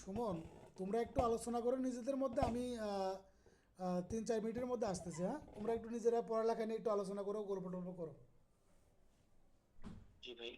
সুমন, তোমরা একটু আলোচনা করো নিজেদের মধ্যে। আমি 3-4 মিনিটের মধ্যে আসতেছি। হ্যাঁ, তোমরা একটু নিজেরা পড়ালেখা নিয়ে একটু আলোচনা করো, গল্প টল্প করো। জি ভাই।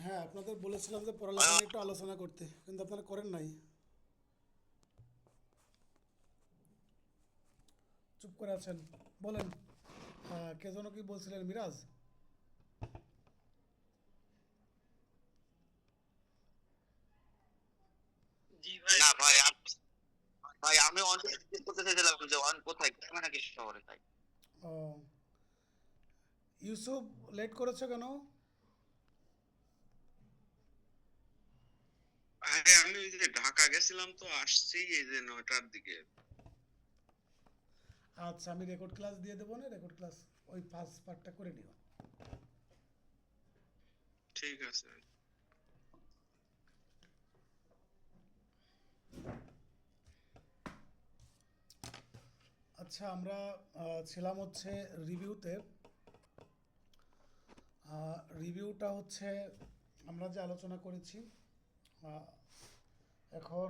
হ্যাঁ, আপনাদের বলেছিলাম যে পড়ালেখা নিয়ে একটু আলোচনা করতে, কিন্তু আপনারা করেন নাই। চুপ করে আছেন। বলেন, কে যেন কি বলছিলেন, মিরাজ? জি ভাই। না ভাই, ভাই আমি অনেক জিজ্ঞেস করতে চাইছিলাম যে অন কোথায়, গ্রামে নাকি শহরে তাই। ও, ইউসুফ, লেট করেছো কেন? আরে আমি ওই যে ঢাকা গেছিলাম, তো আসছি এই যে 9টার দিকে। আচ্ছা, আমি রেকর্ড ক্লাস দিয়ে দেবো না, রেকর্ড ক্লাস ওই ফার্স্ট পার্টটা করে নিও। ঠিক আছে। আচ্ছা, আমরা ছিলাম হচ্ছে রিভিউতে। রিভিউটা হচ্ছে আমরা যে আলোচনা করেছি, আহ, এখন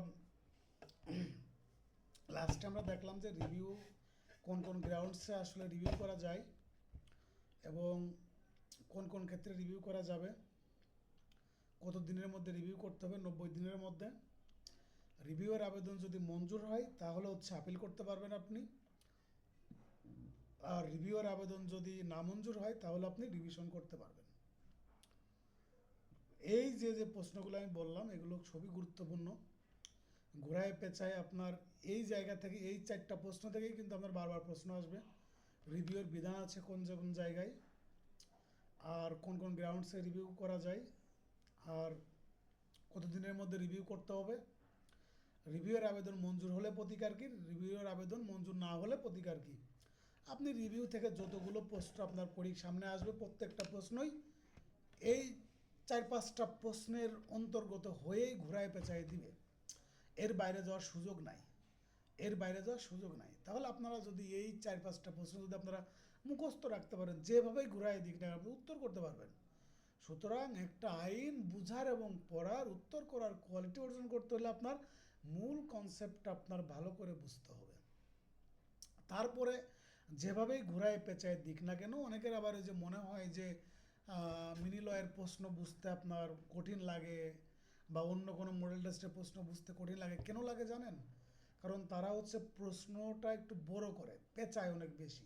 লাস্টে আমরা দেখলাম যে রিভিউ কোন কোন গ্রাউন্ডসে আসলে রিভিউ করা যায় এবং কোন কোন ক্ষেত্রে রিভিউ করা যাবে, কত দিনের মধ্যে রিভিউ করতে হবে, 90 দিনের মধ্যে। রিভিউয়ের আবেদন যদি মঞ্জুর হয় তাহলে হচ্ছে আপিল করতে পারবেন আপনি, আর রিভিউয়ের আবেদন যদি নামঞ্জুর হয় তাহলে আপনি রিভিশন করতে পারবেন। এই যে যে প্রশ্নগুলো আমি বললাম এগুলো খুবই গুরুত্বপূর্ণ। ঘোড়ায় পেঁচায় আপনার এই জায়গা থেকে, এই 4টা প্রশ্ন থেকেই কিন্তু আপনার বারবার প্রশ্ন আসবে। রিভিউয়ের বিধান আছে কোন কোন জায়গায়, আর কোন কোন গ্রাউন্ডসে রিভিউ করা যায়, আর কতদিনের মধ্যে রিভিউ করতে হবে, রিভিউয়ের আবেদন মঞ্জুর হলে প্রতিকার কী, রিভিউয়ের আবেদন মঞ্জুর না হলে প্রতিকার কী। আপনি রিভিউ থেকে যতগুলো প্রশ্ন আপনার পরীক্ষার সামনে আসবে প্রত্যেকটা প্রশ্নই এই 4-5টা প্রশ্নের অন্তর্গত হয়েই ঘোড়ায় পেঁচায় দিবে। এর বাইরে যাওয়ার সুযোগ নাই, এর বাইরে যাওয়ার সুযোগ নাই। তাহলে আপনারা যদি এই 4-5টা প্রশ্ন যদি আপনারা মুখস্থ রাখতে পারেন, যেভাবেই ঘোড়ায় দিক না আপনি উত্তর করতে পারবেন। সুতরাং একটা আইন বুঝার এবং পড়ার, উত্তর করার কোয়ালিটি অর্জন করতে হলে আপনার মূল কনসেপ্টটা আপনার ভালো করে বুঝতে হবে। তারপরে যেভাবেই ঘোড়ায় পেঁচায় দিক না কেন, অনেকের আবার ওই যে মনে হয় যে মিনি লয়ের প্রশ্ন বুঝতে আপনার কঠিন লাগে বা অন্য কোনো মডেল টেস্টের প্রশ্ন বুঝতে কঠিন লাগে। কেন লাগে জানেন? কারণ তারা হচ্ছে প্রশ্নটা একটু বড় করে, পেঁচায় অনেক বেশি।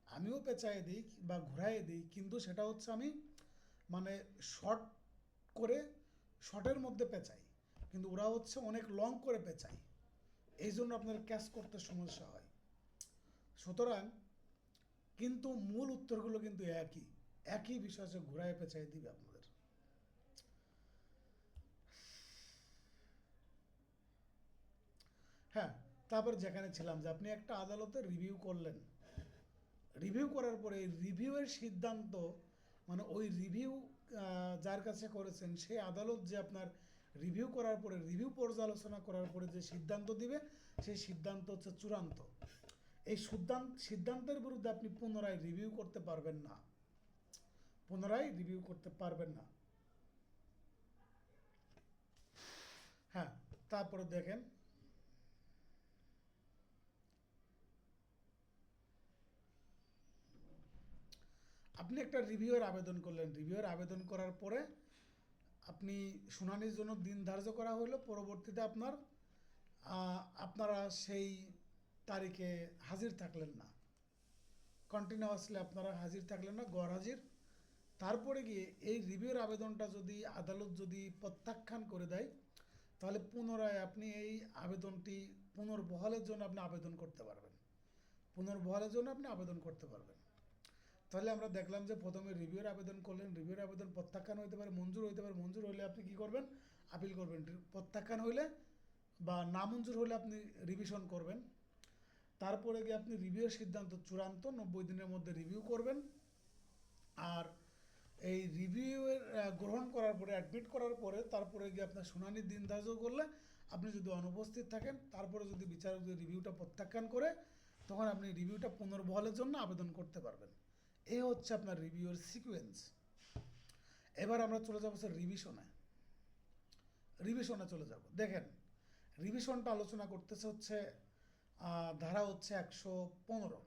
আমিও পেঁচায় দিই বা ঘোরায় দিই, কিন্তু সেটা হচ্ছে আমি মানে শর্ট করে, শর্টের মধ্যে পেঁচাই, কিন্তু ওরা হচ্ছে অনেক লং করে পেঁচায়। এই জন্য আপনার ক্যাচ করতে সমস্যা হয়। সুতরাং কিন্তু মূল উত্তরগুলো কিন্তু একই, একই বিষয় হচ্ছে ঘোরায় পেঁচায় দিবে আপনাদের। হ্যাঁ, তারপর যেখানে ছিলাম যে আপনি একটা আদালতে রিভিউ করলেন, রিভিউ করার পরে রিভিউয়ের সিদ্ধান্ত, মানে ওই রিভিউ যার কাছে করেছেন সেই আদালত যে আপনার রিভিউ করার পরে, রিভিউ পর্যালোচনা করার পরে যে সিদ্ধান্ত দিবে সেই সিদ্ধান্ত হচ্ছে চূড়ান্ত। এই সিদ্ধান্তের বিরুদ্ধে আপনি পুনরায় রিভিউ করতে পারবেন না, পুনরায় রিভিউ করতে পারবেন না। হ্যাঁ, তারপরে দেখেন আপনি একটা রিভিউয়ের আবেদন করলেন, রিভিউয়ের আবেদন করার পরে আপনি শুনানির জন্য দিন ধার্য করা হলো, পরবর্তীতে আপনারা সেই তারিখে হাজির থাকলেন না, কন্টিনিউয়াসলি আপনারা হাজির থাকলেন না, গড় হাজির। তারপরে গিয়ে এই রিভিউর আবেদনটা যদি আদালত যদি প্রত্যাখ্যান করে দেয়, তাহলে পুনরায় আপনি এই আবেদনটি পুনর্বহালের জন্য আপনি আবেদন করতে পারবেন, পুনর্বহালের জন্য আপনি আবেদন করতে পারবেন। তাহলে আমরা দেখলাম যে প্রথমে রিভিউর আবেদন করলেন, রিভিউর আবেদন প্রত্যাখ্যান হইতে পারে, মঞ্জুর হইতে পারে, মঞ্জুর হলে আপনি কি করবেন, আপিল করবেন। প্রত্যাখ্যান হইলে বা নামঞ্জুর হলে আপনি রিভিশন করবেন। তারপরে গিয়ে আপনি রিভিউর সিদ্ধান্ত চূড়ান্ত, 90 দিনের মধ্যে রিভিউ করবেন। আর এই রিভিউয়ের গ্রহণ করার পরে, অ্যাডমিট করার পরে, তারপরে গিয়ে আপনার শুনানির দিন ধার্য করলে আপনি যদি অনুপস্থিত থাকেন, তারপরে যদি বিচারক যদি রিভিউটা প্রত্যাখ্যান করে, তখন আপনি রিভিউটা পুনর্বহালের জন্য আবেদন করতে পারবেন। এই হচ্ছে আপনার রিভিউয়ের সিকোয়েন্স। এবার আমরা চলে যাবো স্যার রিভিশনে, রিভিশনে চলে যাব। দেখেন, রিভিশনটা আলোচনা করতেছে হচ্ছে ধারা হচ্ছে 115,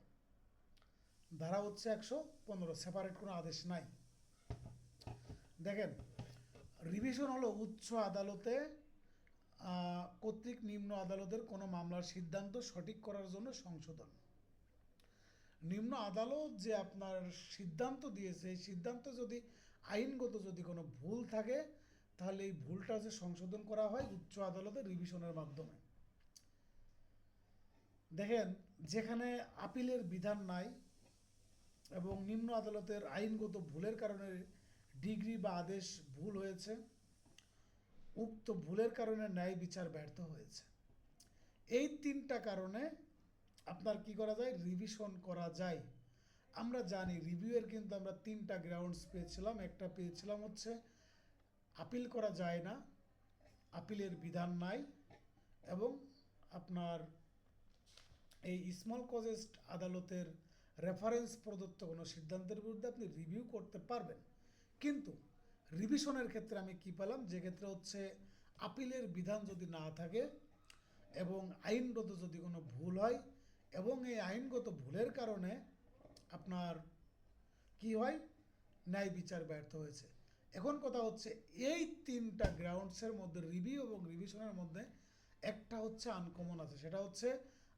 ধারা হচ্ছে 115, সেপারেট কোনো আদেশ নাই। দেখেন, রিভিশন হলো উচ্চ আদালতে কর্তৃক নিম্ন আদালতের কোনো মামলার সিদ্ধান্ত সঠিক করার জন্য সংশোধন। নিম্ন আদালত যে আপনার সিদ্ধান্ত দিয়েছে, এই সিদ্ধান্ত যদি আইনগত যদি কোনো ভুল থাকে, তাহলে এই ভুলটা যে সংশোধন করা হয় উচ্চ আদালতের রিভিশনের মাধ্যমে। দেখেন, যেখানে আপিলের বিধান নাই এবং নিম্ন আদালতের আইনগত ভুলের কারণে ডিগ্রি বা আদেশ ভুল হয়েছে, উক্ত ভুলের কারণে ন্যায় বিচার ব্যর্থ হয়েছে, এই 3টা কারণে আপনার কি করা যায়, রিভিশন করা যায়। আমরা জানি রিভিউয়ের কিন্তু আমরা তিনটা গ্রাউন্ডস পেয়েছিলাম। একটা পেয়েছিলাম হচ্ছে আপিল করা যায় না, আপিলের বিধান নাই, এবং আপনার এই স্মল কজেস্ট আদালতের রেফারেন্স প্রদত্ত কোনো সিদ্ধান্তের বিরুদ্ধে আপনি রিভিউ করতে পারবেন। কিন্তু রিভিশনের ক্ষেত্রে আমি কি পেলাম, যে ক্ষেত্রে হচ্ছে আপিলের বিধান যদি না থাকে এবং আইনগত যদি কোনো ভুল হয় এবং এই আইনগত ভুলের কারণে আপনার কি হয়, ন্যায় বিচার ব্যর্থ হয়েছে। এখন কথা হচ্ছে এই তিনটা গ্রাউন্ডসের মধ্যে রিভিউ এবং রিভিশনের মধ্যে একটা হচ্ছে আনকমন আছে, সেটা হচ্ছে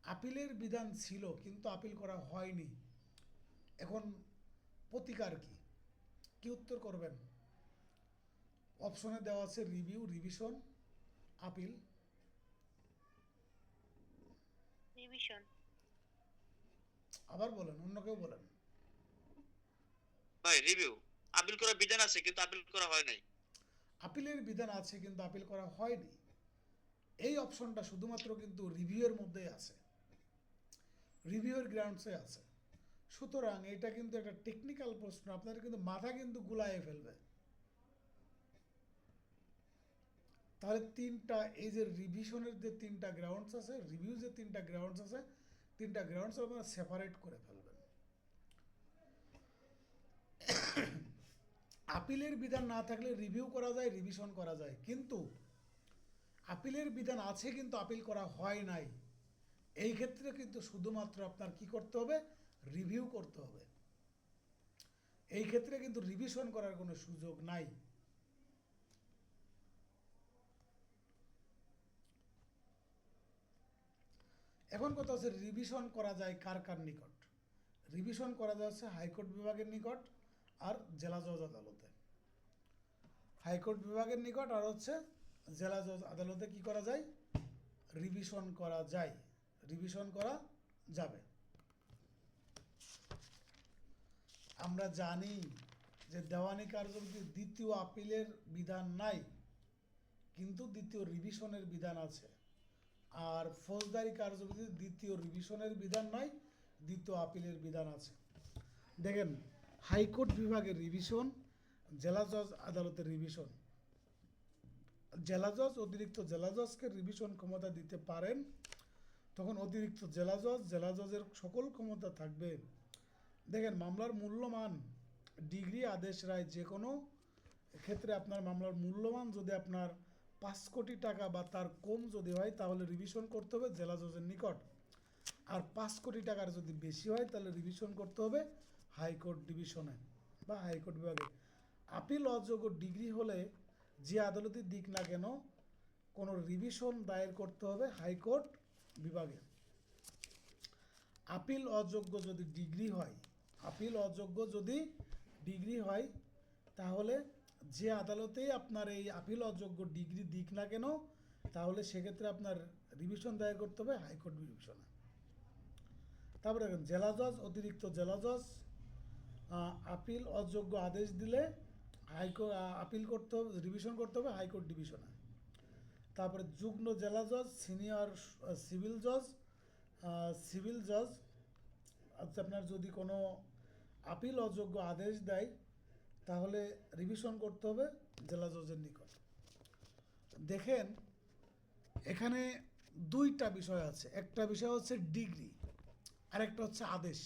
আপিলের বিধান ছিল কিন্তু আপিল করা হয়নি। এখন প্রতিকার কি, কি উত্তর করবেন? অপশনে দেওয়া আছে রিভিউ, রিভিশন, আপিল। রিভিশন। আবার বলেন, অন্য কেউ বলেন। ভাই রিভিউ, আপিল করার বিধান আছে কিন্তু আপিল করা হয় নাই। আপিলের বিধান আছে কিন্তু আপিল করা হয়নি, এই অপশনটা শুধুমাত্র কিন্তু রিভিউয়ের মধ্যেই আছে, রিভিউয়ের গ্রাউন্ডসে আছে। সুতরাং এটা কিন্তু একটা টেকনিক্যাল প্রশ্ন, আপনাদের কিন্তু মাথা কিন্তু গুলায়ে ফেলবে। তাহলে তিনটা, এই যে রিভিশনের যে তিনটা গ্রাউন্ডস আছে, রিভিউ যে তিনটা গ্রাউন্ডস আছে, তিনটা গ্রাউন্ডস আপনারা সেপারেট করে ফেলবেন। আপিলের বিধান না থাকলে রিভিউ করা যায়, রিভিশন করা যায়, কিন্তু আপিলের বিধান আছে কিন্তু আপিল করা হয় নাই, এই ক্ষেত্রে কিন্তু শুধুমাত্র আপনার কি করতে হবে, রিভিউ করতে হবে। এই ক্ষেত্রে কিন্তু রিভিশন করার কোনো সুযোগ নাই। এখন কথা হচ্ছে রিভিশন করা যায় কার কার নিকট? রিভিশন করা যাচ্ছে হাইকোর্ট বিভাগের নিকট আর জেলা জজ আদালতে। হাইকোর্ট বিভাগের নিকট আর হচ্ছে জেলা জজ আদালতে কি করা যায়, রিভিশন করা যায়, রিভিশন করা যাবে। আমরা জানি যে দেওয়ানি কার্যবিধির দ্বিতীয় আপিলের বিধান নাই, কিন্তু দ্বিতীয় রিভিশনের বিধান আছে। আর ফৌজদারি কার্যবিধির দ্বিতীয় রিভিশনের বিধান নাই, দ্বিতীয় আপিলের বিধান আছে। দেখেন, হাইকোর্ট বিভাগের রিভিশন, জেলা জজ আদালতের রিভিশন। জেলা জজ অতিরিক্ত জেলা জজকে রিভিশন ক্ষমতা দিতে পারেন, তখন অতিরিক্ত জেলা জজের সকল ক্ষমতা থাকবে। দেখেন, মামলার মূল্যমান, ডিগ্রি, আদেশ, রায়, যে কোনো ক্ষেত্রে আপনার মামলার মূল্যমান যদি আপনার 5 কোটি টাকা বা তার কম যদি হয় তাহলে রিভিশন করতে হবে জেলা জজের নিকট, আর 5 কোটি টাকার যদি বেশি হয় তাহলে রিভিশন করতে হবে হাইকোর্ট ডিভিশনে বা হাইকোর্ট বিভাগে। আপিল অযোগ্য ডিগ্রি হলে যে আদালতের দিক না কেন কোনো রিভিশন দায়ের করতে হবে হাইকোর্ট বিভাগে। আপিল অযোগ্য যদি ডিগ্রি হয়, আপিল অযোগ্য যদি ডিগ্রি হয়, তাহলে যে আদালতেই আপনার এই আপিল অযোগ্য ডিগ্রি দিক না কেন, তাহলে সেক্ষেত্রে আপনার রিভিশন দায়ের করতে হবে হাইকোর্ট রিভিশনে। তারপরে দেখেন, জেলা জজ অতিরিক্ত জেলা জজ আপিল অযোগ্য আদেশ দিলে আপিল করতে হবে, রিভিশন করতে হবে হাইকোর্ট ডিভিশনে। তারপরে যুগ্ম জেলা জজ, সিনিয়র সিভিল জজ, সিভিল জজ আচ্ছা, আপনার যদি কোনো আপিল অযোগ্য আদেশ দেয় তাহলে রিভিশন করতে হবে জেলা জজের নিকট। দেখেন, এখানে দুইটা বিষয় আছে, একটা বিষয় হচ্ছে ডিগ্রি আর একটা হচ্ছে আদেশ।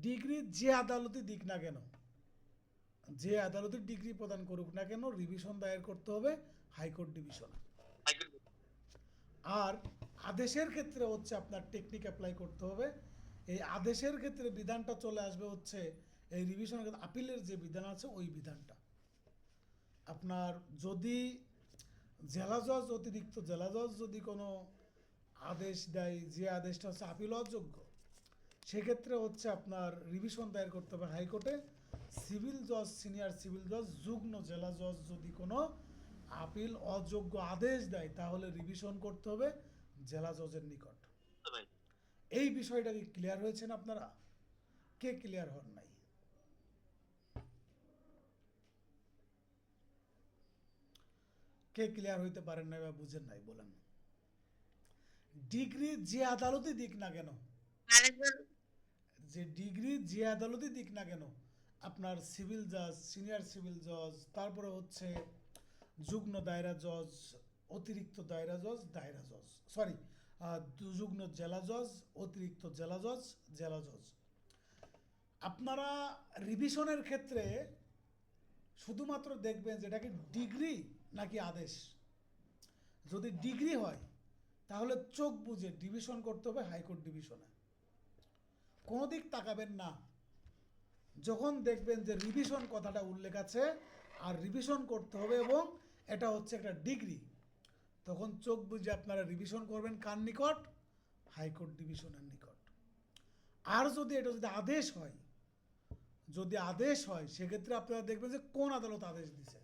ডিগ্রি যে আদালতই দিক না কেন, যে আদালতে ডিগ্রি প্রদান করুক না কেন, রিভিশন দায়ের করতে হবে হাইকোর্ট ডিভিশনে। আর আদেশের ক্ষেত্রে হচ্ছে আপনার টেকনিক অ্যাপ্লাই করতে হবে। এই আদেশের ক্ষেত্রে বিধানটা চলে আসবে হচ্ছে এই রিভিশনের ক্ষেত্রে আপিলের যে বিধান আছে ওই বিধানটা। আপনার যদি জেলা জজ অতিরিক্ত জেলা জজ যদি কোনো আদেশ দেয় যে আদেশটা হচ্ছে আপিল অযোগ্য, সেক্ষেত্রে হচ্ছে আপনার রিভিশন দায়ের করতে হবে হাইকোর্টে। সিভিল জজ, সিনিয়র সিভিল জজ, যুগ্ম জেলা জজ যদি কোনো আপিল অযোগ্য আদেশ দেয় তাহলে রিভিশন করতে হবে জেলা জজের নিকট। এই বিষয়টা কি ক্লিয়ার হয়েছেন আপনারা? কে ক্লিয়ার হন নাই? কে ক্লিয়ার হইতে পারেন নাই বা বুঝেন নাই বলেন। ডিগ্রি যে আদালতই দিক না কেন, আরেকবার যে ডিগ্রি যে আদালতই দিক না কেন, আপনার সিভিল জাজ, সিনিয়র সিভিল জজ, তারপরে হচ্ছে যুগ্ম দায়রা জজ, অতিরিক্ত দায়রা জজ, দায়রা জজ, সরি, যুগ্ম জেলা জজ, অতিরিক্ত জেলা জজ, জেলা জজ, আপনারা রিভিশনের ক্ষেত্রে শুধুমাত্র দেখবেন যে এটা কি ডিগ্রি নাকি আদেশ। যদি ডিগ্রি হয় তাহলে চোখ বুজে ডিভিশন করতে হবে হাইকোর্ট ডিভিশনে, কোনো দিক তাকাবেন না। যখন দেখবেন যে রিভিশন কথাটা উল্লেখ আছে আর রিভিশন করতে হবে এবং এটা হচ্ছে একটা ডিগ্রি, তখন চোখ বুজে আপনারা রিভিশন করবেন কার নিকট? হাইকোর্ট ডিভিশনের নিকট। আর যদি এটা যদি আদেশ হয়, যদি আদেশ হয় সেক্ষেত্রে আপনারা দেখবেন যে কোন আদালত আদেশ দিছে।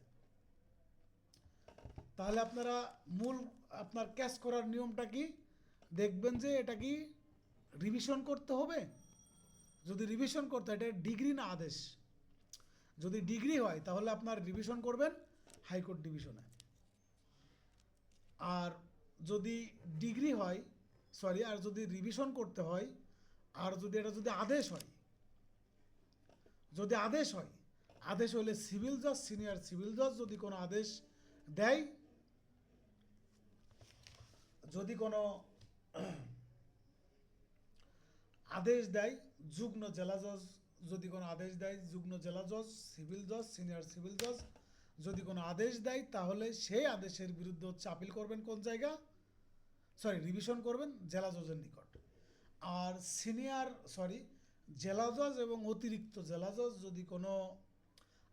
তাহলে আপনারা মূল আপনার ক্যাশ করার নিয়মটা কি দেখবেন যে এটা কি রিভিশন করতে হবে। যদি রিভিশন করতে হয় এটা ডিগ্রি না আদেশ। যদি ডিগ্রি হয় তাহলে আপনার রিভিশন করবেন হাইকোর্ট ডিভিশনে। আর যদি ডিগ্রি হয়, সরি, আর যদি রিভিশন করতে হয়, আর যদি এটা যদি আদেশ হয়, যদি আদেশ হয়, আদেশ হলে সিভিল জজ, সিনিয়র সিভিল জজ যদি কোনো আদেশ দেয়, যদি কোনো আদেশ দেয়, যুগ্ম জেলা জজ যদি কোনো আদেশ দেয়, যুগ্ম জেলা জজ, সিভিল জজ, সিনিয়র সিভিল জজ যদি কোনো আদেশ দেয়, তাহলে সেই আদেশের বিরুদ্ধে হচ্ছে আপিল করবেন কোন জায়গা, সরি, রিভিশন করবেন জেলা জজের নিকট। আর সিনিয়র, সরি, জেলা জজ এবং অতিরিক্ত জেলা জজ যদি কোনো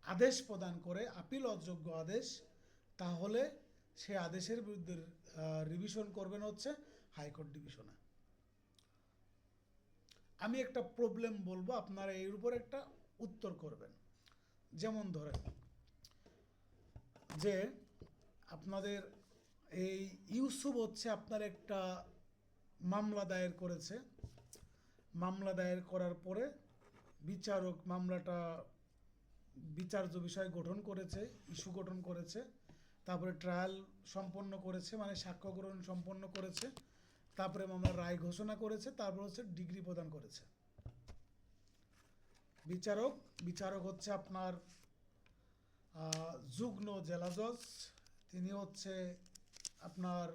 আদেশ প্রদান করে, আপিল অযোগ্য আদেশ, তাহলে সে আদেশের বিরুদ্ধে রিভিশন করবেন হচ্ছে হাইকোর্ট ডিভিশনে। আমি একটা প্রবলেম বলবো, আপনারা এর উপর একটা উত্তর করবেন। যেমন ধরেন যে আপনাদের এই ইউসুফ হচ্ছে আপনার একটা মামলা দায়ের করেছে, মামলা দায়ের করার পরে বিচারক মামলাটা বিচার্য বিষয় গঠন করেছে, ইস্যু গঠন করেছে, তারপরে ট্রায়াল সম্পন্ন করেছে, মানে সাক্ষ্য গ্রহণ সম্পন্ন করেছে, তারপরে মামলার রায় ঘোষণা করেছে, তারপর হচ্ছে ডিগ্রি প্রদান করেছে। বিচারক হচ্ছে আপনার যুগ্ম জেলা জজ, তিনি হচ্ছে আপনার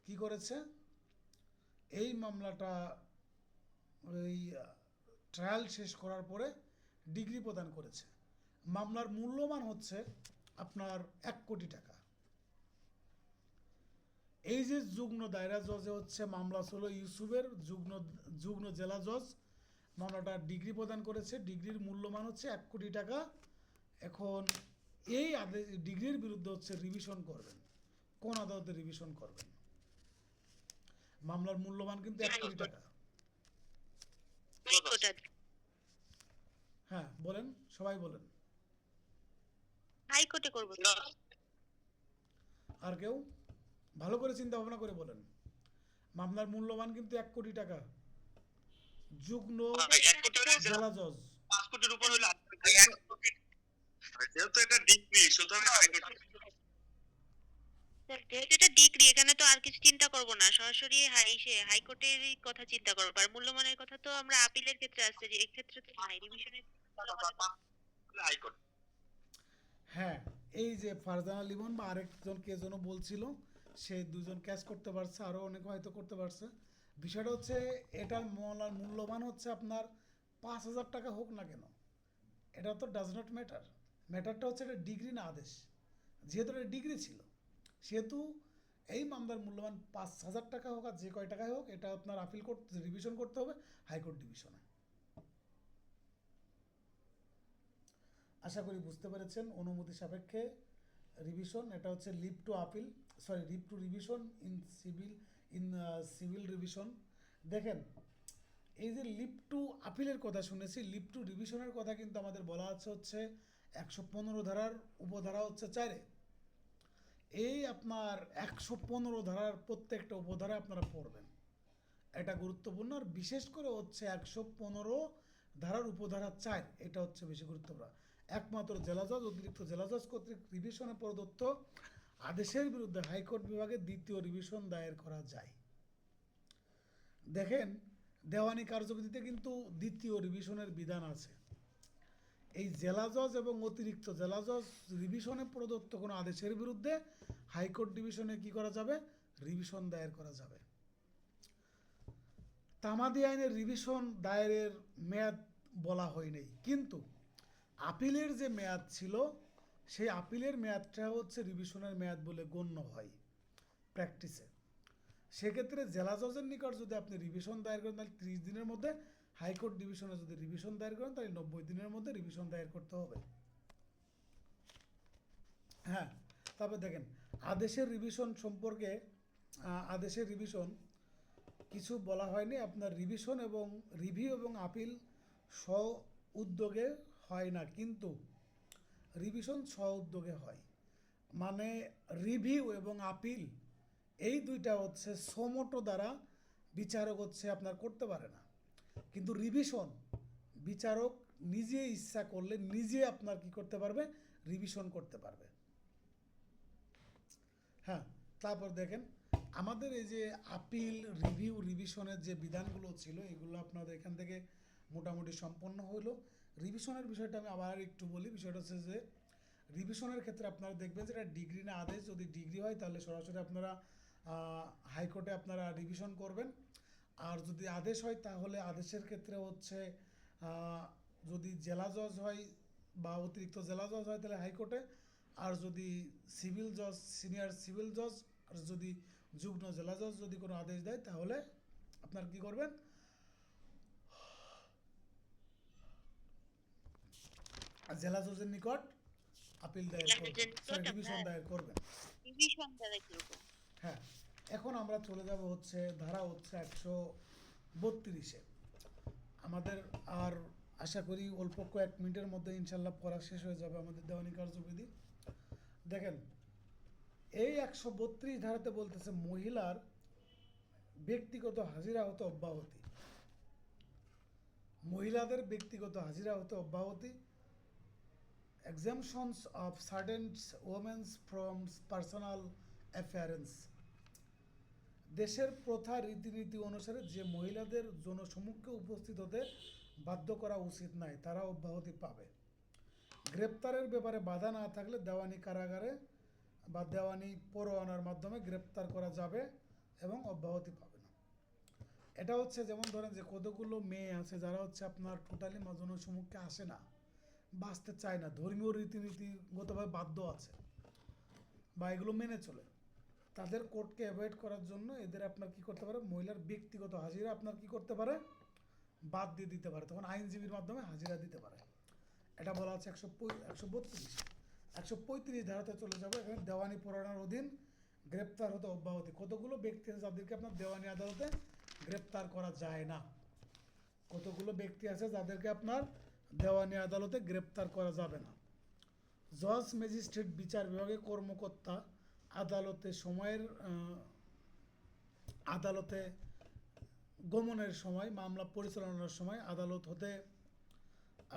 কি করেছে, এই মামলাটা ওই ট্রায়াল শেষ করার পরে ডিগ্রি প্রদান করেছে। মামলার মূল্যমান হচ্ছে আপনার 1 কোটি টাকা। এই যে যুগ্ম দায়রা জজে হচ্ছে মামলা ছিল ইউসুফের, যুগ্ম জেলা জজ মামলাটা ডিগ্রি প্রদান করেছে, ডিগ্রির মূল্যমান হচ্ছে 1 কোটি টাকা। এখন এই ডিগ্রির বিরুদ্ধে হচ্ছে রিভিশন করবেন, কোন আদালতে রিভিশন করবেন? মামলার মূল্যমান কিন্তু 1 কোটি টাকা। হাইকোর্টে হ্যাঁ বলেন, সবাই বলেন। হাইকোর্টে করবো। আর কেউ ভালো করে চিন্তা ভাবনা করে বলেন। মামলার মূল্যমান কিন্তু 1 কোটি টাকা। যুগ্ম 1 কোটি হলে জেলা জজ 5 কোটির উপর হলে 1 কোটি, যেহেতু এটা ডিগ্রি সুতরাং হাইকোর্ট। যেহেতু এটা ডিগ্রি, এখানে তো আর কিছু চিন্তা করব না, সরাসরি হাইকোর্টের কথা চিন্তা করবো। আর মূল্যমানের কথা তো আমরা আপিলের ক্ষেত্রে আসছে, যে এই ক্ষেত্রে তো নাই রিভিশনের। হাইকোর্ট। হ্যাঁ, এই যে ফারজানা লিমন বা আরেকজন কে যেন বলছিল, সে দুজন ক্যাচ করতে পারছে, আরও অনেকে হয়তো করতে পারছে। বিষয়টা হচ্ছে এটার মূল্যমান হচ্ছে আপনার 5,000 টাকা হোক না কেন, এটা তো ডাজ নট ম্যাটার। ম্যাটারটা হচ্ছে এটা ডিগ্রি না আদেশ। যেহেতু এটা ডিগ্রি ছিল সেহেতু এই মামলার মূল্যমান 5,000 টাকা হোক আর যে কয় টাকায় হোক, এটা আপনার আপিল করতে, রিভিশন করতে হবে হাইকোর্ট ডিভিশনে। আশা করি বুঝতে পেরেছেন। অনুমতি সাপেক্ষে রিভিশন, এটা হচ্ছে leave to appeal, sorry, leave to revision civil revision. দেখেন, এই যে লিভ টু আপিলের কথা শুনেছি, লিভ টু রিভিশনের কথা কিন্তু আমাদের বলা আছে হচ্ছে 115 ধারার উপধারা হচ্ছে 4-এ। এই আপনার 115 ধারার প্রত্যেকটা উপধারা আপনারা পড়বেন, এটা গুরুত্বপূর্ণ। আর বিশেষ করে হচ্ছে 115 ধারার উপধারা 4, এটা হচ্ছে বেশি গুরুত্বপূর্ণ। একমাত্র জেলা জজ, অতিরিক্ত জেলা জজ কর্তৃক রিভিশনে প্রদত্ত আদেশের বিরুদ্ধে হাইকোর্ট বিভাগে দ্বিতীয় রিভিশন দায়ের করা যায়। দেখেন দেওয়ানি কার্যবিধিতে কিন্তু দ্বিতীয় রিভিশনের বিধান আছে। এই জেলা জজ এবং অতিরিক্ত জেলা জজ রিভিশনে প্রদত্ত কোনো আদেশের বিরুদ্ধে হাইকোর্ট ডিভিশনে কি করা যাবে? রিভিশন দায়ের করা যাবে। তামাদি আইনের রিভিশন দায়েরের মেয়াদ বলা হয়নি, কিন্তু আপিলের যে মেয়াদ ছিল সেই আপিলের মেয়াদটা হচ্ছে রিভিশনের মেয়াদ বলে গণ্য হয় প্র্যাকটিসে। সেক্ষেত্রে জেলা জজের নিকট যদি আপনি রিভিশন দায়ের করেন তাহলে 30 দিনের মধ্যে, হাইকোর্ট ডিভিশনে যদি রিভিশন দায়ের করেন তাহলে 90 দিনের মধ্যে রিভিশন দায়ের করতে হবে। হ্যাঁ, তারপর দেখেন আদেশের রিভিশন সম্পর্কে, আদেশের রিভিশন কিছু বলা হয়নি। আপনার রিভিশন এবং রিভিউ এবং আপিল স্ব উদ্যোগে হয় না, কিন্তু রিভিশন স্ব উদ্যোগে হয়। মানে রিভিউ এবং আপিল এই দুইটা হচ্ছে সোমোটো দ্বারা বিচারক হচ্ছে আপনার করতে পারে না, কিন্তু রিভিশন বিচারক নিজে ইচ্ছা করলে নিজে আপনার কি করতে পারবে? রিভিশন করতে পারবে। হ্যাঁ, তারপর দেখেন আমাদের এই যে আপিল রিভিউ রিভিশনের যে বিধানগুলো ছিল এগুলো আপনাদের এখান থেকে মোটামুটি সম্পন্ন হইলো। রিভিশনের বিষয়টা আমি আবার একটু বলি। বিষয়টা হচ্ছে যে রিভিশনের ক্ষেত্রে আপনারা দেখবেন যেটা ডিগ্রি না আদেশ, যদি ডিগ্রি হয় তাহলে সরাসরি আপনারা হাইকোর্টে আপনারা রিভিশন করবেন। আর যদি আদেশ হয় তাহলে আদেশের ক্ষেত্রে হচ্ছে যদি জেলা জজ হয় বা অতিরিক্ত জেলা জজ হয় তাহলে হাইকোর্টে, আর যদি সিভিল জজ, সিনিয়র সিভিল জজ, আর যদি যুগ্ম জেলা জজ যদি কোনো আদেশ দেয় তাহলে আপনার কি করবেন? জেলা জজের নিকট আপিল দায়ের জেলা করবেন, জজের নিকট সরি রিভিশন আমরা দায়ের করবেন। রিভিশন দ্বারা করব। হ্যাঁ, এখন আমরা চলে যাব হচ্ছে ধারা হচ্ছে 132-এ। আমাদের আর আশা করি অল্প কয়েক মিনিটের মধ্যে ইনশাল্লাহ পড়া শেষ হয়ে যাবে আমাদের দেওয়ানি কার্যবিধি। দেখেন এই 132 ধারাতে বলতেছে মহিলার ব্যক্তিগত হাজিরা হতে অব্যাহতি। মহিলাদের ব্যক্তিগত হাজিরা হতে অব্যাহতি। exemptions of certain women from personal affairs। দেশের প্রথা রীতিনীতি অনুসারে যে মহিলাদের জনসমক্ষে উপস্থিত হতে বাধ্য করা উচিত নয় তারা অব্যাহতি পাবে। গ্রেপ্তারের ব্যাপারে বাধা না থাকলে দেওয়ানি কারাগারে বা দেওয়ানি পরোয়ানার মাধ্যমে গ্রেপ্তার করা যাবে এবং অব্যাহতি পাবে না। এটা হচ্ছে যেমন ধরেন যে কতগুলো মেয়ে আছে যারা হচ্ছে আপনার টোটালি জনসমক্ষে আসে না, বাঁচতে চায় না, ধর্মীয় রীতিনীতিগতভাবে বাধ্য আছে বা এগুলো মেনে চলে, তাদের কোর্টকে অ্যাভয়েড করার জন্য এদের আপনার কি করতে পারে? মহিলার ব্যক্তিগত হাজিরা আপনার কি করতে পারে? বাদ দিয়ে দিতে পারে, তখন আইনজীবীর মাধ্যমে হাজিরা দিতে পারে। এটা বলা আছে 132। 135 ধারাতে চলে যাবে। এখানে দেওয়ানি পরোয়ানার অধীন গ্রেপ্তার হতে অব্যাহতি। কতগুলো ব্যক্তি আছে যাদেরকে আপনার দেওয়ানি আদালতে গ্রেপ্তার করা যায় না? কতগুলো ব্যক্তি আছে যাদেরকে আপনার দেওয়ানি আদালতে গ্রেপ্তার করা যাবে না? জজ, ম্যাজিস্ট্রেট, বিচার বিভাগের কর্মকর্তা আদালতে গমনের সময়, মামলা পরিচালনার সময়, আদালত হতে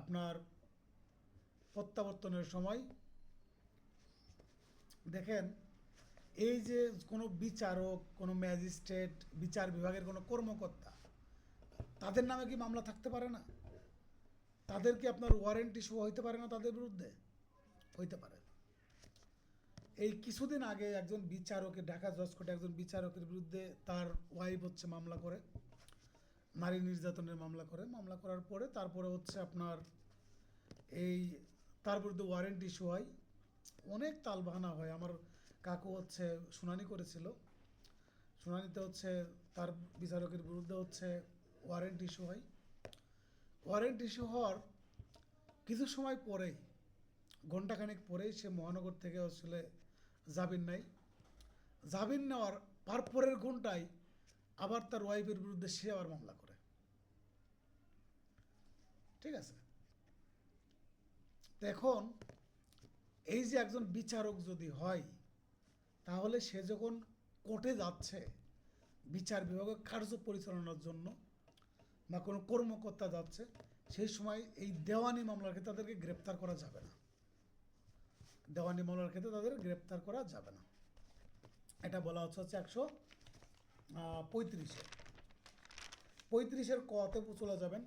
আপনার প্রত্যাবর্তনের সময়। দেখেন এই যে কোনো বিচারক, কোনো ম্যাজিস্ট্রেট, বিচার বিভাগের কোনো কর্মকর্তা, তাদের নামে কি মামলা থাকতে পারে না? তাদেরকে আপনার ওয়ারেন্ট ইস্যু হইতে পারে না তাদের বিরুদ্ধে? হইতে পারে। এই কিছুদিন আগে একজন বিচারকের, ঢাকা জজ কোর্টে একজন বিচারকের বিরুদ্ধে তার ওয়াইফ হচ্ছে মামলা করে, নারী নির্যাতনের মামলা করে। মামলা করার পরে তারপরে হচ্ছে আপনার এই তার বিরুদ্ধে ওয়ারেন্ট ইস্যু হয়, অনেক তালবাহানা হয়। আমার কাকু হচ্ছে শুনানি করেছিল, শুনানিতে হচ্ছে তার বিচারকের বিরুদ্ধে হচ্ছে ওয়ারেন্ট ইস্যু হয়। ওয়ারেন্ট ইস্যু হওয়ার কিছু সময় পরেই, ঘণ্টাখানেক পরেই সে মহানগর থেকে আসলে জামিন নেয়। জামিন নেওয়ার পরের ঘন্টায় আবার তার ওয়াইফের বিরুদ্ধে সে আবার মামলা করে। ঠিক আছে, এখন এই যে একজন বিচারক যদি হয়, তাহলে সে যখন কোর্টে যাচ্ছে বিচার বিভাগের কার্য পরিচালনার জন্য বা কোনো কর্মকর্তা যাচ্ছে, সেই সময় এই দেওয়ানি মামলার ক্ষেত্রে তাদেরকে গ্রেপ্তার করা যাবে না। দেওয়ানি মামলার ক্ষেত্রে তাদের গ্রেপ্তার করা যাবে না। এটা বলা হচ্ছে 135-এ। 35-এর কতে চলে যাবেন।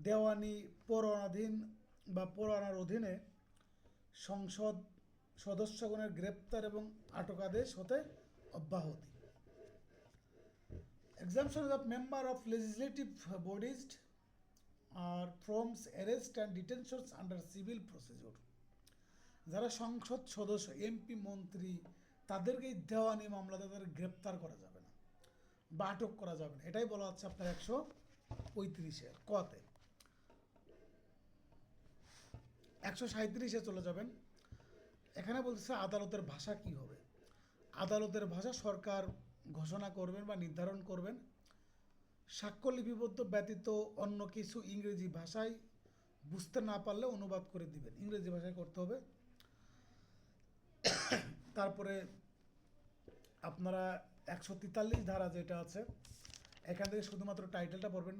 দেওয়ানি পরোয়ানাধীন বা পরোয়ানার অধীনে সংসদ সদস্যগণের গ্রেপ্তার এবং আটক আদেশ হতে অব্যাহতি। Exemption of member of legislative bodies are from arrest and detentions under civil procedure. যারা সংসদ সদস্য এমপি মন্ত্রী তাদেরকে এই দেওয়ানি মামলাতে তাদের গ্রেপ্তার করা যাবে না বা আটক করা যাবে না, এটাই বলা হচ্ছে আপনার 135-এর কতে। 137-এ চলে যাবেন। এখানে বলতেছে আদালতের ভাষা কি হবে। আদালতের ভাষা সরকার ঘোষণা করবেন বা নির্ধারণ করবেন। সাক্ষ্য লিপিবদ্ধ ব্যতীত অন্য কিছু ইংরেজি ভাষায় বুঝতে না পারলে অনুবাদ করে দিবেন, ইংরেজি ভাষায় করতে হবে। তারপরে আপনারা 143 ধারা যেটা আছে এখান থেকে শুধুমাত্র টাইটেলটা পড়বেন।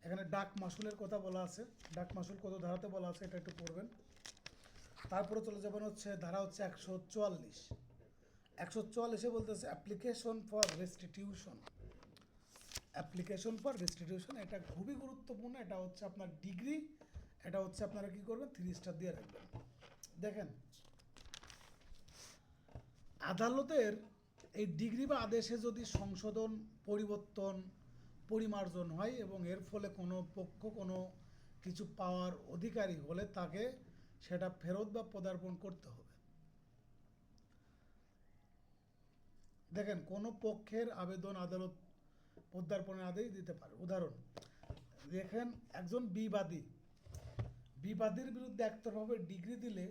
এখানে ডাক মাসুলের কথা বলা আছে, ডাক মাসুল কত ধারাতে বলা আছে এটা একটু পড়বেন। তারপরে চলে যাবেন হচ্ছে ধারা হচ্ছে 144। 144-এ বলতেছে application for restitution. Application for restitution এটা খুবই গুরুত্বপূর্ণ। এটা হচ্ছে আপনার ডিগ্রি, এটা হচ্ছে আপনারা কি করবেন 3 স্টার দিয়ে রাখবেন। দেখেন আদালতের এই ডিগ্রি বা আদেশে যদি সংশোধন পরিবর্তন পরিমার্জন হয় এবং এর ফলে কোনো পক্ষ কোনো কিছু পাওয়ার অধিকারী হলে তাকে সেটা ফেরত বা পদার্পণ করতে হবে। দেখেন কোনো পক্ষের আবেদন আদালত প্রত্যার্পণের আদেশ দিতে পারে। উদাহরণ দেখেন একজন বিবাদীর বিরুদ্ধে একতরফাভাবে ডিগ্রি দিলে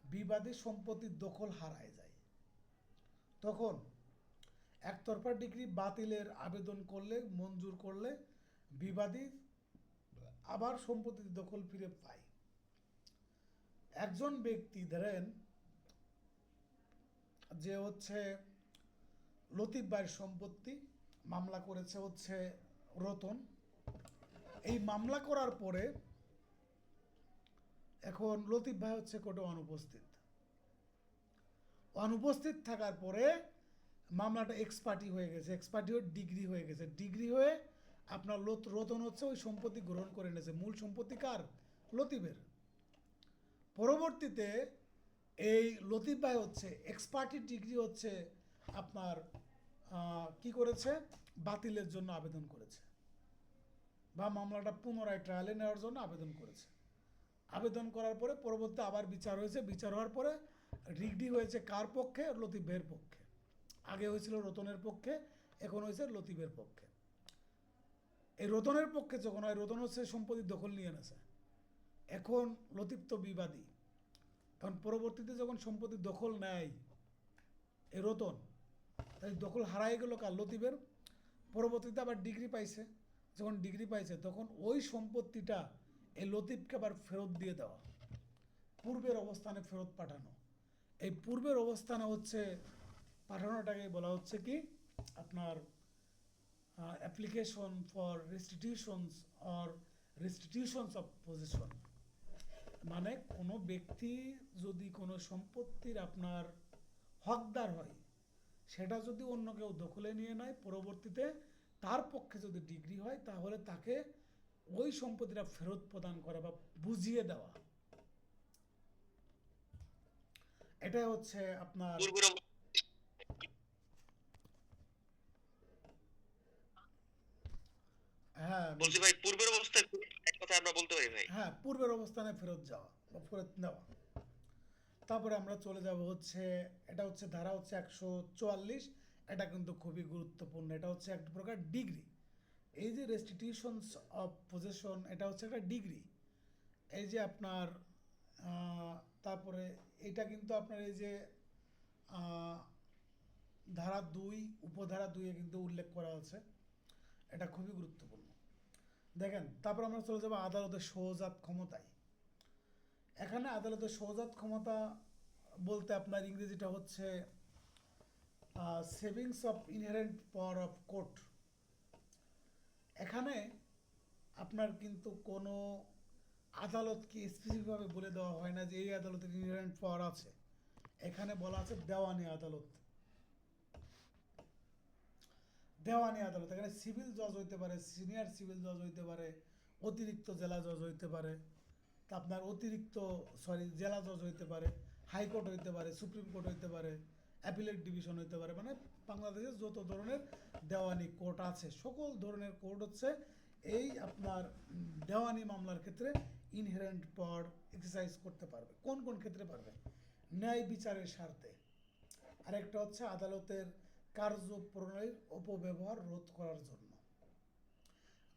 বিবাদী সম্পত্তির দখল হারায় যায়। তখন একতরফা ডিগ্রি বাতিলের আবেদন করলে মঞ্জুর করলে বিবাদী আবার সম্পত্তির দখল ফিরে পায়। একজন ব্যক্তি ধরেন যে হচ্ছে লতিফ ভাইয়ের সম্পত্তি মামলা করেছে হচ্ছে রতন। এই মামলা করার পরে এখন লতিফ ভাই হচ্ছে কোর্টে অনুপস্থিত থাকার পরে মামলাটা এক্সপার্টি হয়ে গেছে, এক্সপার্টি হয়ে ডিগ্রি হয়ে গেছে, ডিগ্রি হয়ে আপনার রতন হচ্ছে ওই সম্পত্তি গ্রহণ করে নিয়েছে। মূল সম্পত্তি কার? লতিফের। পরবর্তীতে এই লতিফ ভাই হচ্ছে এক্সপার্টির ডিগ্রি হচ্ছে আপনার কি করেছে বাতিলের জন্য আবেদন করেছে বা মামলাটা পুনরায় ট্রায়ালে নেওয়ার জন্য আবেদন করেছে। আবেদন করার পরে পরবর্তী আবার বিচার হয়েছে, বিচার হওয়ার পরে ডিগ্রি হয়েছে কার পক্ষে? লতিফ ভাইয়ের পক্ষে। আগে হয়েছিল রতনের পক্ষে, এখন হয়েছে লতিফের পক্ষে। এই রতনের পক্ষে যখন হয় রতন হচ্ছে সম্পত্তির দখল নিয়ে নেছে, এখন লতিফ তো বিবাদী, তখন পরবর্তীতে যখন সম্পত্তির দখল নেয় এই রতন, তাই দখল হারাই গেল কার? লতিফের। পরবর্তীতে আবার ডিগ্রি পাইছে, যখন ডিগ্রি পাইছে তখন ওই সম্পত্তিটা এই লতিফকে আবার ফেরত দিয়ে দেওয়া, পূর্বের অবস্থানে ফেরত পাঠানো। এই পূর্বের অবস্থানে হচ্ছে পাঠানোটাকে বলা হচ্ছে কি আপনার application for restitutions or restitutions of position. মানে কোনো ব্যক্তি যদি কোনো সম্পত্তির আপনার হকদার হয়, সেটা যদি অন্য কেউ দখলে নিয়ে নেয়, পরবর্তীতে তার পক্ষে যদি ডিগ্রি হয় তাহলে তাকে ওই সম্পত্তিটা ফেরত প্রদান করা বা বুঝিয়ে দেওয়া, এটা হচ্ছে আপনার হ্যাঁ বলছি ভাই পূর্বের অবস্থায় এক কথা আমরা বলতে পারি ভাই। হ্যাঁ পূর্বের অবস্থানে ফেরত যাওয়া বা ফেরত নেওয়া। তারপরে আমরা চলে যাব হচ্ছে এটা হচ্ছে ধারা হচ্ছে 144। এটা কিন্তু খুবই গুরুত্বপূর্ণ, এটা হচ্ছে এক প্রকার ডিগ্রি। এই যে রেস্টিটিউশনস অফ পজেশন এটা হচ্ছে একটা ডিগ্রি। এই যে আপনার তারপরে এটা কিন্তু আপনার এই যে ধারা 2 উপধারা 2-এ কিন্তু উল্লেখ করা আছে, এটা খুবই গুরুত্বপূর্ণ। দেখেন তারপর আমরা চলে যাব আদালতের সহজাত ক্ষমতায়। এখানে আদালতের সহজাত ক্ষমতা বলতে আপনার ইংরেজিটা হচ্ছে savings of inherent power of court. এখানে আপনার কিন্তু কোনো আদালতকে স্পেসিফিকভাবে বলে দেওয়া হয় না যে এই আদালতের ইনহেরেন্ট পাওয়ার আছে। এখানে বলা আছে দেওয়ানি আদালত। দেওয়ানি আদালত, এখানে সিভিল জজ হইতে পারে, সিনিয়র সিভিল জজ হইতে পারে, অতিরিক্ত জেলা জজ হইতে পারে, তা আপনার জেলা জজ হইতে পারে, হাইকোর্ট হইতে পারে, সুপ্রিম কোর্ট হইতে পারে, অ্যাপিলেট ডিভিশন হইতে পারে, মানে বাংলাদেশে যত ধরনের দেওয়ানি কোর্ট আছে সকল ধরনের কোর্ট হচ্ছে এই আপনার দেওয়ানি মামলার ক্ষেত্রে ইনহেরেন্ট পাওয়ার এক্সারসাইজ করতে পারবে। কোন কোন ক্ষেত্রে পারবে? ন্যায় বিচারের স্বার্থে, আরেকটা হচ্ছে আদালতের কার্যপ্রণালীর অপব্যবহার রোধ করার জন্য।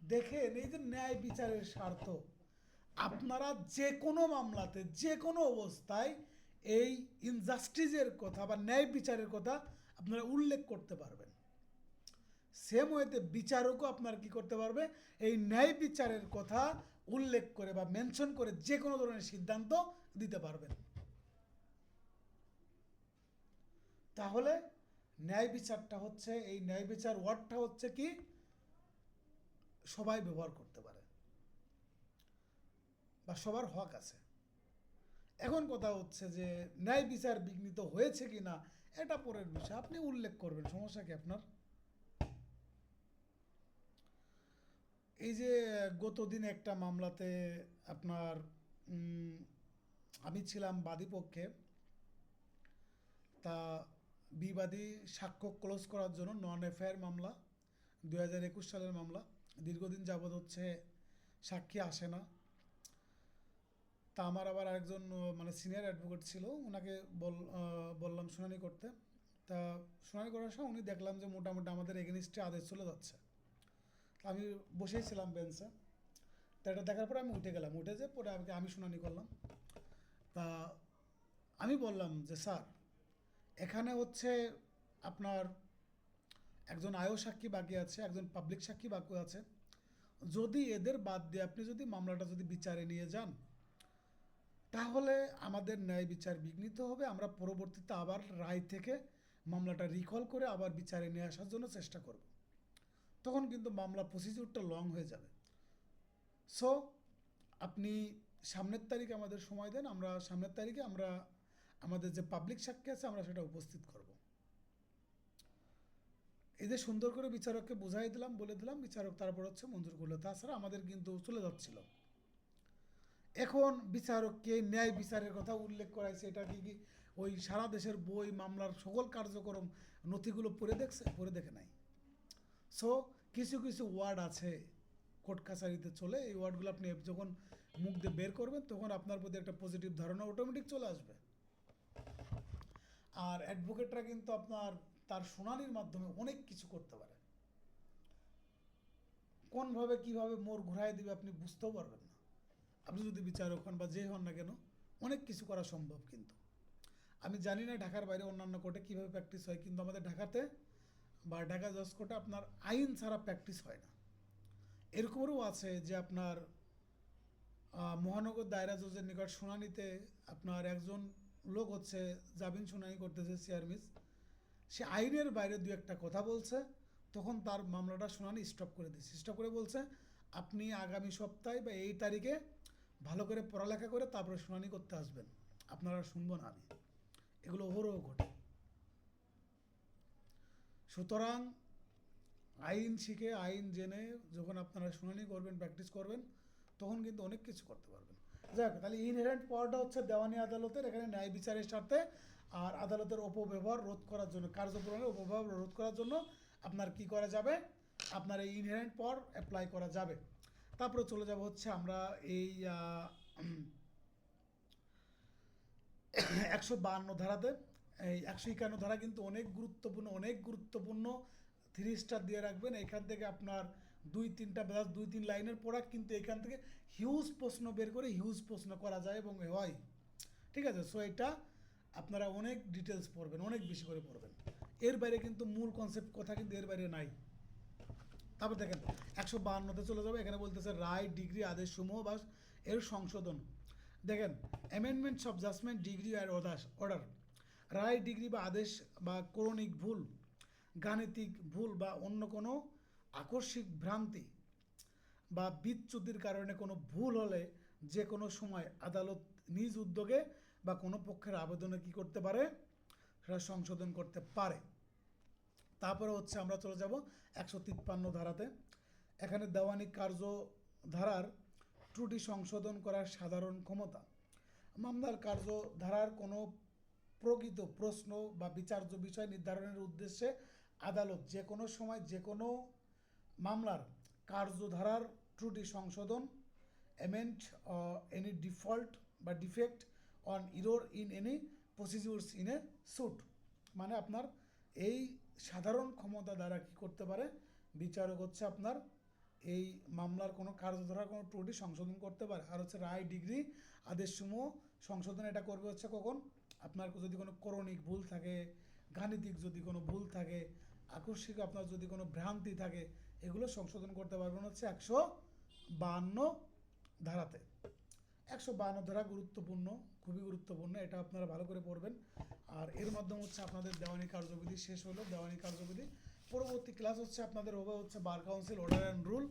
দেখেন এই যে ন্যায় বিচারের স্বার্থ, আপনারা যে কোনো মামলাতে যে কোনো অবস্থায় এই ইনজাস্টিসের কথা বা ন্যায় বিচারের কথা আপনারা উল্লেখ করতে পারবেন। সেম ওয়েতে বিচারকও আপনার কি করতে পারবে, এই ন্যায় বিচারের কথা উল্লেখ করে বা মেনশন করে যে কোনো ধরনের সিদ্ধান্ত দিতে পারবেন। তাহলে ন্যায় বিচারটা হচ্ছে, এই ন্যায় বিচার ওয়ার্ডটা হচ্ছে কি সবাই ব্যবহার করতে পারে বা সবার হক আছে। এখন কথা হচ্ছে যে ন্যায় বিচার বিঘ্নিত হয়েছে কি না এটা পরের বিষয়, আপনি উল্লেখ করবেন, সমস্যা কি আপনার? এই যে গতদিন একটা মামলাতে আপনার আমি ছিলাম বাদী পক্ষে, তা বিবাদী সাক্ষ্য ক্লোজ করার জন্য নন এফআইআর মামলা, 2021 সালের মামলা, দীর্ঘদিন যাবৎ হচ্ছে সাক্ষী আসে না। তা আমার আবার আরেকজন মানে সিনিয়র অ্যাডভোকেট ছিল, ওনাকে বললাম শুনানি করতে। তা শুনানি করার সময় উনি দেখলাম যে মোটামুটি আমাদের এগেনিস্টে আদেশ চলে যাচ্ছে। আমি বসেই ছিলাম বেঞ্চে, তা এটা দেখার পরে আমি উঠে গেলাম, উঠে যে পরে আমি শুনানি করলাম। তা আমি বললাম যে স্যার এখানে হচ্ছে আপনার একজন আয়ো সাক্ষী বাকি আছে, একজন পাবলিক সাক্ষী বাকি আছে, যদি এদের বাদ দিয়ে আপনি যদি মামলাটা যদি বিচারে নিয়ে যান তাহলে আমাদের ন্যায় বিচার বিঘ্নিত হবে, আমরা পরবর্তীতে আবার রায় থেকে মামলাটা রিকল করে আবার বিচারে নিয়ে আসার জন্য চেষ্টা করব, তখন কিন্তু মামলা প্রসিডিউরটা লং হয়ে যাবে। সো আপনি সামনের তারিখে আমাদের সময় দেন, আমরা সামনের তারিখে আমরা আমাদের যে পাবলিক সাক্ষী আছে আমরা সেটা উপস্থিত করব। এই যে সুন্দর করে বিচারককে বুঝাই দিলাম, বলে দিলাম, বিচারক তারপর হচ্ছে মঞ্জুর করলো, তাছাড়া আমাদের কিন্তু চলে যাচ্ছিল। এখন বিচারককে ন্যায় বিচারের কথা উল্লেখ করাইছে, এটা কি ওই সারা দেশের বই মামলার সকল কার্যক্রম নথিগুলো পড়ে দেখছে? পড়ে দেখে নাই। সো কিছু কিছু ওয়ার্ড আছে কোর্ট কাছারিতে চলে, এই ওয়ার্ডগুলো আপনি যখন মুখ দিয়ে বের করবেন তখন আপনার প্রতি একটা পজিটিভ ধারণা অটোমেটিক চলে আসবে। আর অ্যাডভোকেটরা কিন্তু আপনার তার শুনানির মাধ্যমে অনেক কিছু করতে পারে, কোনভাবে কিভাবে মোড় ঘুরাই দিবে আপনি বুঝতেও পারবেন না। আপনি যদি বিচারক হন বা যে হন না কেন অনেক কিছু করা সম্ভব। কিন্তু আমি জানি না ঢাকার বাইরে অন্যান্য কোর্টে কীভাবে প্র্যাকটিস হয়, কিন্তু আমাদের ঢাকাতে বা ঢাকা জজ কোর্টে আপনার আইন ছাড়া প্র্যাকটিস হয় না। এরকমও আছে যে আপনার মহানগর দায়রা জজের নিকট শুনানিতে আপনার একজন লোক হচ্ছে জামিন শুনানি করতেছে চেয়ারমিস, সে আইনের বাইরে দু একটা কথা বলছে, তখন তার মামলাটা শুনানি স্টপ করে দিচ্ছে। স্টপ করে বলছে আপনি আগামী সপ্তাহে বা এই তারিখে ভালো করে পড়ালেখা করে তারপরে শুনানি করতে আসবেন, আপনারা শুনবো না আমি। এগুলো ওহরও ঘটে। সুতরাং আইন শিখে আইন জেনে যখন আপনারা শুনানি করবেন, প্র্যাকটিস করবেন, তখন কিন্তু অনেক কিছু করতে পারবেন। যাক, তাহলে ইনহেরেন্ট পাওয়ারটা হচ্ছে দেওয়ানি আদালতের, এখানে ন্যায় বিচারের স্বার্থে আর আদালতের অপব্যবহার রোধ করার জন্য, কার্যপ্রণালীর অপব্যবহার রোধ করার জন্য আপনার কি করা যাবে, আপনার এই ইনহেরেন্ট পাওয়ার অ্যাপ্লাই করা যাবে। তারপরে চলে যাব হচ্ছে আমরা এই 152 ধারাতে। এই 151 ধারা কিন্তু অনেক গুরুত্বপূর্ণ, 3 স্টার দিয়ে রাখবেন। এখান থেকে আপনার 2-3 লাইনের পড়া, কিন্তু এখান থেকে হিউজ প্রশ্ন বের করে হিউজ প্রশ্ন করা যায় এবং হয়, ঠিক আছে? সো এটা আপনারা অনেক ডিটেলস পড়বেন, অনেক বেশি করে পড়বেন, এর বাইরে কিন্তু মূল কনসেপ্ট কথা কিন্তু এর বাইরে নাই। তারপর দেখেন 152তে চলে যাবে, এখানে বলতেছে রায়, ডিগ্রি, আদেশ সমূহ বা এর সংশোধন। দেখেন অ্যামেন্ডমেন্টস অফ জাজমেন্ট, ডিগ্রি আর অর্ডার, রায়, ডিগ্রি বা আদেশ বা করণিক ভুল, গাণিতিক ভুল বা অন্য কোনো আকস্মিক ভ্রান্তি বা বিচ্যুতির কারণে কোনো ভুল হলে যে কোনো সময় আদালত নিজ উদ্যোগে বা কোনো পক্ষের আবেদনে কী করতে পারে, সেটা সংশোধন করতে পারে। তারপরে হচ্ছে আমরা চলে যাব 153 ধারাতে। এখানে দেওয়ানি কার্যধারার ত্রুটি সংশোধন করার সাধারণ ক্ষমতা। মামলার কার্যধারার কোনো প্রকৃত প্রশ্ন বা বিচার্য বিষয় নির্ধারণের উদ্দেশ্যে আদালত যে কোনো সময় যে কোনো মামলার কার্যধারার ত্রুটি সংশোধন amend any default বা defect on error in any procedures in a suit, মানে আপনার এই সাধারণ ক্ষমতা দ্বারা কি করতে পারে, বিচারক হচ্ছে আপনার এই মামলার কোনো কার্যধারার কোনো ত্রুটি সংশোধন করতে পারে। আর হচ্ছে রায় ডিগ্রি আদেশসমূহ সংশোধন এটা করবে হচ্ছে কখন, আপনার যদি কোনো করণিক ভুল থাকে, গাণিতিক যদি কোনো ভুল থাকে, আকস্মিক আপনার যদি কোনো ভ্রান্তি থাকে, এগুলো সংশোধন করতে পারবেন হচ্ছে 152 ধারাতে। 152 ধারা গুরুত্বপূর্ণ, খুবই গুরুত্বপূর্ণ, এটা আপনারা ভালো করে পড়বেন। আর এর মাধ্যমে হচ্ছে আপনাদের দেওয়ানি কার্যবিধি শেষ হলো। দেওয়ানি কার্যবিধি পরবর্তী ক্লাস হচ্ছে আপনাদের হবে হচ্ছে bar council order and rule.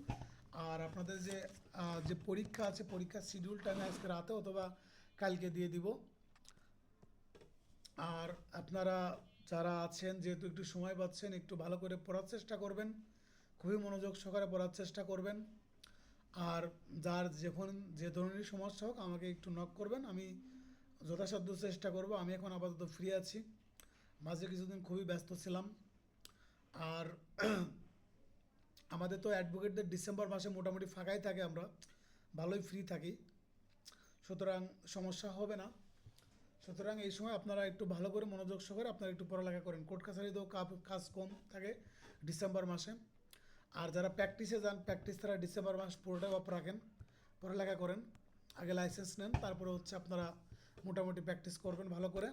আর আপনাদের যে পরীক্ষা আছে, পরীক্ষার শিডিউলটা আমি আজকে রাতে অথবা কালকে দিয়ে দিব। আর আপনারা যারা আছেন, যেহেতু একটু সময় পাচ্ছেন, একটু ভালো করে পড়ার চেষ্টা করবেন, খুবই মনোযোগ সহকারে পড়ার চেষ্টা করবেন। আর যার যখন যে ধরনের সমস্যা হোক আমাকে একটু নক করবেন, আমি যথাসাধ্য চেষ্টা করব। আমি এখন আপাতত ফ্রি আছি, মাঝে কিছুদিন খুবই ব্যস্ত ছিলাম। আর আমাদের তো অ্যাডভোকেটদের ডিসেম্বর মাসে মোটামুটি ফাঁকাই থাকে, আমরা ভালোই ফ্রি থাকি, সুতরাং সমস্যা হবে না। সুতরাং এই সময় আপনারা একটু ভালো করে মনোযোগ সহকারে আপনারা একটু পড়ালেখা করেন। কোর্ট কাছারিতেও কাজ কম থাকে ডিসেম্বর মাসে। আর যারা প্র্যাকটিসে যান, প্র্যাকটিস তারা ডিসেম্বর মাস পুরোটাই অফ রাখেন, পড়ালেখা করেন, আগে লাইসেন্স নেন, তারপরে হচ্ছে আপনারা মোটামুটি প্র্যাকটিস করবেন ভালো করে।